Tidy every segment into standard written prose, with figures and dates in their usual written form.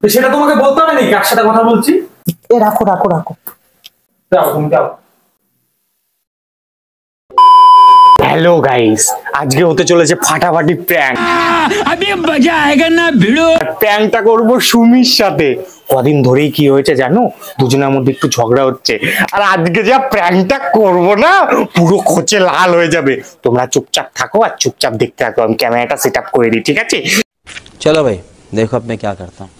তো সেটা তোমাকে বলতে হবে নাকি কার সাথে কথা বলছি? এ রাখো রাখো রাখো, যাও তুমি যাও। হ্যালো গাইস, আজকে হতে চলেছে ফাটাফাটি প্র্যাঙ্ক। আবে মজা আয়েগা না ভিড়ো। প্র্যাঙ্কটা করব সুমির সাথে। কদিন ধরেই কি হয়েছে জানো, দুজনের মধ্যে একটু ঝগড়া হচ্ছে, আর আজকে যা প্র্যাঙ্কটা করব না পুরো খোঁচে লাল হয়ে যাবে। তোমরা চুপচাপ থাকো আর চুপচাপ দেখতে থাকো, আমি ক্যামেরাটা সেট আপ করে দিই, ঠিক আছে? चलो भाई देखो अब मैं क्या करता हूँ।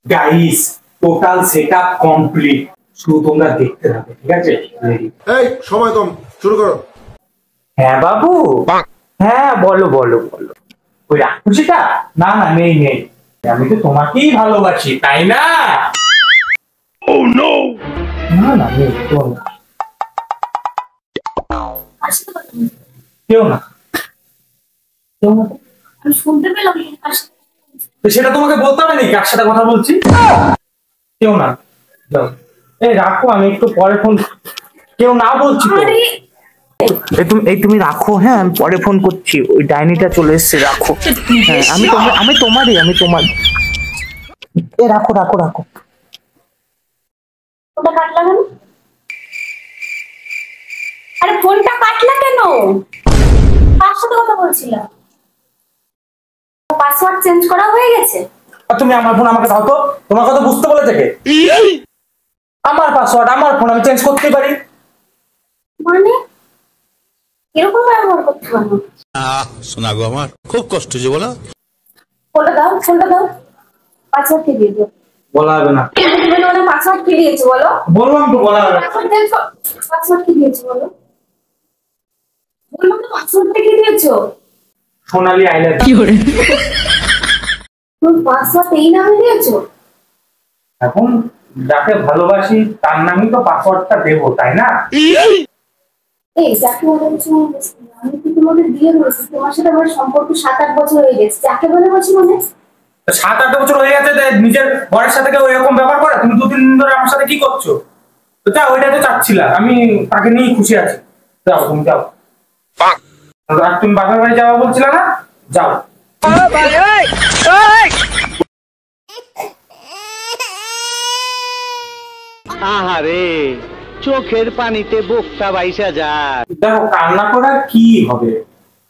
Guys total set up complete, শুধু তোমরা দেখতে থাকো, ঠিক আছে? এই সময় কম, শুরু করো। হ্যাঁ বাবু, হ্যাঁ বলো বলো বলো। ওই রাক্ষসীটা? না না নেই নেই, আমি তো তোমাকেই ভালোবাসি, তাই না? ও নো, না না নেই, কেউ না, কেউ না, কেউ না। আমি শুনতে পেলাম। তো সেটা তোমাকে বলতে হবে নাকি কার সাথে কথা বলছি? কেউ না, যাও। এই রাখো, আমি একটু পরে ফোন। কেউ না বলছি তো। তুমি রাখো, হ্যাঁ আমি পরে ফোন করছি। ওই ডাইনিটা চলে এসেছে, রাখো। হ্যাঁ আমি তোমারই। এ রাখো রাখো রাখো। ফোনটা কাটলা কেন? আরে ফোনটা কাটলা কেন? কার সাথে কথা বলছিলাম? পাসওয়ার্ড চেঞ্জ করা হয়ে গেছে? আর তুমি আমার ফোন আমাকে দাও তো, তোমার কথা বুঝতে বলে থেকে। আমার পাসওয়ার্ড, আমার ফোন, আমি চেঞ্জ করতেই পারি। মানে এরকম ব্যবহার করতে পারো? শোনা গো, আমার খুব কষ্ট হচ্ছে বলো। ফোনটা দাও, পাসওয়ার্ড কে দিয়ে দাও। বলা হবে না। তুমি না পাসওয়ার্ড কে দিয়েছো বলো? বললাম তো বলা হবে না। পাসওয়ার্ড কে দিয়েছো বলো? বললাম তো পাসওয়ার্ড কে দিয়েছো? সোনালী আইল্যান্ড। কি করে? তুমি পাসওয়ার্ড এই নামে দিয়েছো? এখন যাকে ভালোবাসি তার নামই তো পাসওয়ার্ডটা দেবো, তাই না? এই যাকে বলেছি আমি কি তোমাকে দিয়ে বলেছি? তোমার সাথে আমার সম্পর্ক 7-8 বছর হয়ে গেছে। যাকে বলেছি মানে 7-8 বছর হয়ে গেছে, নিজের বরের সাথে কেউ এরকম ব্যবহার করে? তুমি 2-3 দিন ধরে আমার সাথে কি করছো? তো যাও, ওইটা তো চাচ্ছিলা, আমি তাকে নিয়েই খুশি আছি। যাও তুমি যাও। আর তুমি বাপের বাড়ি যাওয়া বলছিলে না, যাও। আহারে চোখের পানিতে বোকটা বাইসা যায়। দেখো কান্না করার কি হবে,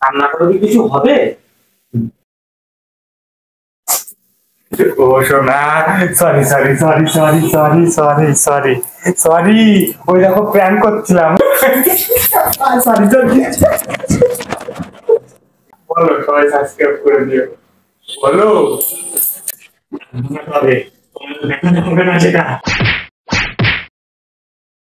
কান্না করে কি কিছু হবে? ও সোনা, sorry sorry sorry sorry sorry sorry sorry sorry, ওই দেখো প্র্যাঙ্ক করছিলাম। Sorry sorry. বলো, সবাই সাবস্ক্রাইব করে দিও। বলো, তোমাদের দেখা যাবে না সেটা।